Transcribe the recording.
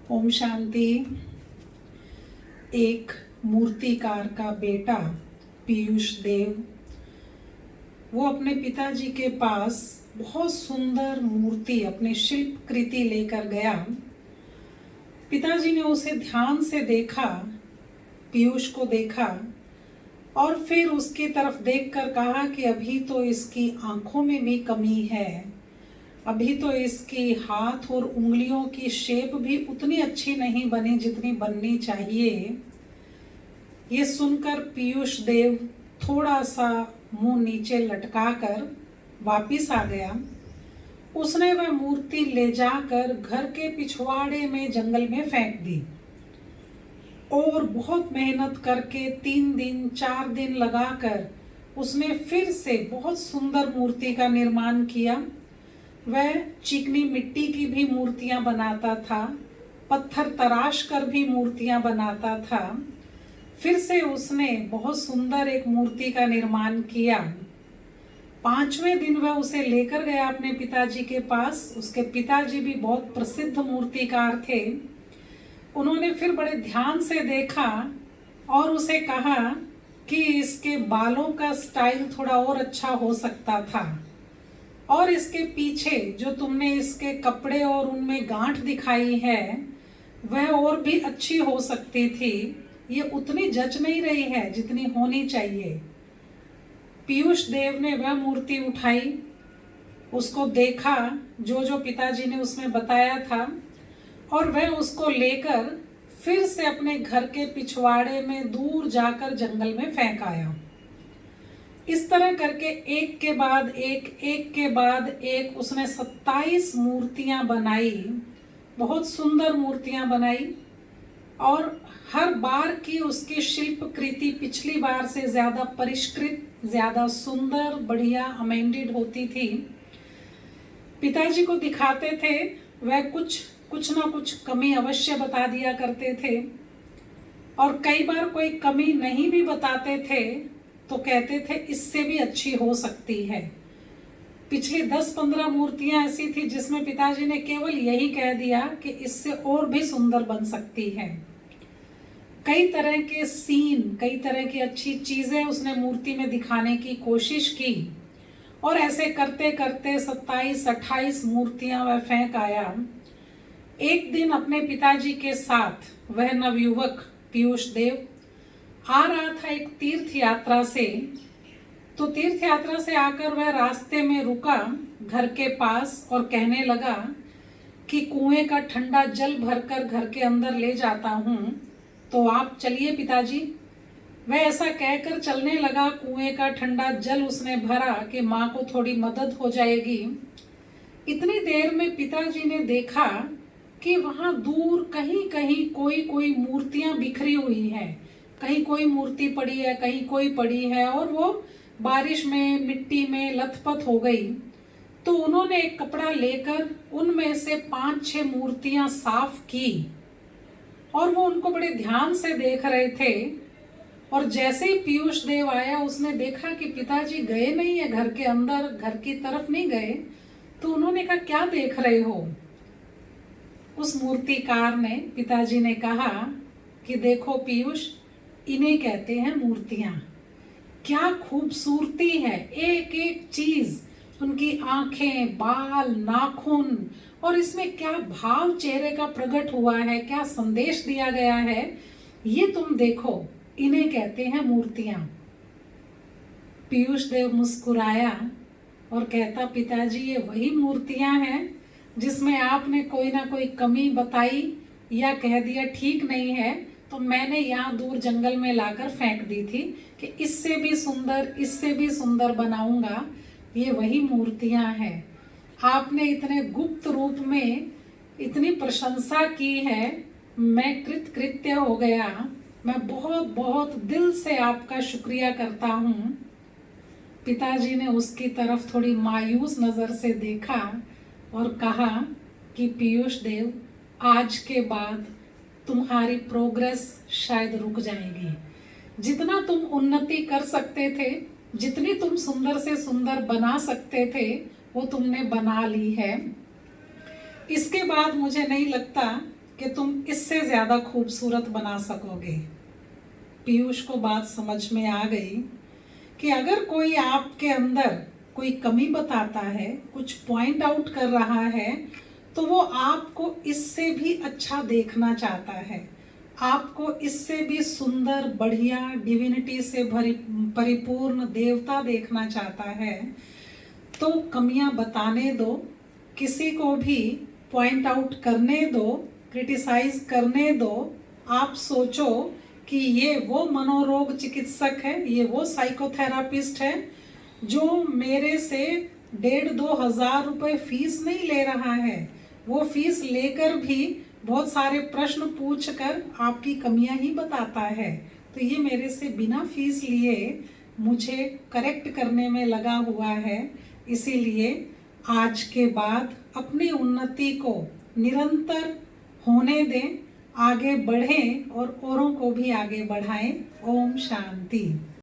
ओम शांति। एक मूर्तिकार का बेटा पीयूष देव, वो अपने पिताजी के पास बहुत सुंदर मूर्ति, अपने शिल्प कृति लेकर गया। पिताजी ने उसे ध्यान से देखा, पीयूष को देखा और फिर उसकी तरफ देखकर कहा कि अभी तो इसकी आंखों में भी कमी है, अभी तो इसकी हाथ और उंगलियों की शेप भी उतनी अच्छी नहीं बनी जितनी बननी चाहिए। ये सुनकर पीयूष देव थोड़ा सा मुंह नीचे लटकाकर वापिस आ गया। उसने वह मूर्ति ले जाकर घर के पिछवाड़े में जंगल में फेंक दी और बहुत मेहनत करके 3 दिन 4 दिन लगाकर उसने फिर से बहुत सुंदर मूर्ति का निर्माण किया। वह चिकनी मिट्टी की भी मूर्तियां बनाता था, पत्थर तराश कर भी मूर्तियां बनाता था। फिर से उसने बहुत सुंदर एक मूर्ति का निर्माण किया। 5वें दिन वह उसे लेकर गया अपने पिताजी के पास। उसके पिताजी भी बहुत प्रसिद्ध मूर्तिकार थे। उन्होंने फिर बड़े ध्यान से देखा और उसे कहा कि इसके बालों का स्टाइल थोड़ा और अच्छा हो सकता था, और इसके पीछे जो तुमने इसके कपड़े और उनमें गांठ दिखाई है वह और भी अच्छी हो सकती थी, ये उतनी जच नहीं रही है जितनी होनी चाहिए। पीयूष देव ने वह मूर्ति उठाई, उसको देखा जो जो पिताजी ने उसमें बताया था, और वह उसको लेकर फिर से अपने घर के पिछवाड़े में दूर जाकर जंगल में फेंक आया। इस तरह करके एक के बाद एक उसने 27 मूर्तियां बनाई, बहुत सुंदर मूर्तियां बनाई, और हर बार की उसकी शिल्प कृति पिछली बार से ज्यादा परिष्कृत, ज्यादा सुंदर, बढ़िया, अमेंडेड होती थी। पिताजी को दिखाते थे, वह कुछ ना कुछ कमी अवश्य बता दिया करते थे, और कई बार कोई कमी नहीं भी बताते थे तो कहते थे इससे भी अच्छी हो सकती है। पिछली 10-15 मूर्तियां ऐसी थी जिसमें पिताजी ने केवल यही कह दिया कि इससे और भी सुंदर बन सकती है। कई तरह के सीन, कई तरह की अच्छी चीजें उसने मूर्ति में दिखाने की कोशिश की, और ऐसे करते करते 27-28 मूर्तियां वह फेंक आया। एक दिन अपने पिताजी के साथ वह नवयुवक पीयूष देव आ रहा था एक तीर्थ यात्रा से। तो तीर्थ यात्रा से आकर वह रास्ते में रुका घर के पास और कहने लगा कि कुएं का ठंडा जल भरकर घर के अंदर ले जाता हूँ, तो आप चलिए पिताजी। वह ऐसा कहकर चलने लगा। कुएं का ठंडा जल उसने भरा कि माँ को थोड़ी मदद हो जाएगी। इतनी देर में पिताजी ने देखा कि वहां दूर कहीं कहीं कोई मूर्तियां बिखरी हुई हैं, कहीं कोई मूर्ति पड़ी है, कहीं कोई पड़ी है, और वो बारिश में, मिट्टी में लथपथ हो गई। तो उन्होंने एक कपड़ा लेकर उनमें से 5-6 मूर्तियां साफ की, और वो उनको बड़े ध्यान से देख रहे थे। और जैसे ही पीयूष देव आया, उसने देखा कि पिताजी गए नहीं है घर के अंदर, घर की तरफ नहीं गए। तो उन्होंने कहा क्या देख रहे हो? उस मूर्तिकार ने, पिताजी ने कहा कि देखो पीयूष, इन्हें कहते हैं मूर्तियां। क्या खूबसूरती है, एक एक चीज, उनकी आंखें, बाल, नाखून, और इसमें क्या भाव चेहरे का प्रकट हुआ है, क्या संदेश दिया गया है, ये तुम देखो, इन्हें कहते हैं मूर्तियां। पीयूष देव मुस्कुराया और कहता पिताजी ये वही मूर्तियां हैं जिसमें आपने कोई ना कोई कमी बताई या कह दिया ठीक नहीं है, तो मैंने यहाँ दूर जंगल में लाकर फेंक दी थी कि इससे भी सुंदर, इससे भी सुंदर बनाऊंगा। ये वही मूर्तियां हैं। आपने इतने गुप्त रूप में इतनी प्रशंसा की है, मैं कृतकृत्य हो गया। मैं बहुत बहुत दिल से आपका शुक्रिया करता हूँ। पिताजी ने उसकी तरफ थोड़ी मायूस नजर से देखा और कहा कि पीयूष देव, आज के बाद तुम्हारी प्रोग्रेस शायद रुक जाएगी। जितना तुम उन्नति कर सकते थे, जितनी तुम सुंदर से सुंदर बना सकते थे, वो तुमने बना ली है। इसके बाद मुझे नहीं लगता कि तुम इससे ज़्यादा खूबसूरत बना सकोगे। पीयूष को बात समझ में आ गई कि अगर कोई आपके अंदर कोई कमी बताता है, कुछ पॉइंट आउट कर रहा है, तो वो आपको इससे भी अच्छा देखना चाहता है, आपको इससे भी सुंदर, बढ़िया, डिविनिटी से भरी परिपूर्ण देवता देखना चाहता है। तो कमियां बताने दो, किसी को भी पॉइंट आउट करने दो, क्रिटिसाइज करने दो। आप सोचो कि ये वो मनोरोग चिकित्सक है, ये वो साइकोथेरापिस्ट है जो मेरे से 1,500-2,000 रुपये फीस नहीं ले रहा है। वो फीस लेकर भी बहुत सारे प्रश्न पूछकर आपकी कमियां ही बताता है। तो ये मेरे से बिना फीस लिए मुझे करेक्ट करने में लगा हुआ है। इसीलिए आज के बाद अपनी उन्नति को निरंतर होने दें, आगे बढ़ें और औरों को भी आगे बढ़ाएं। ओम शांति।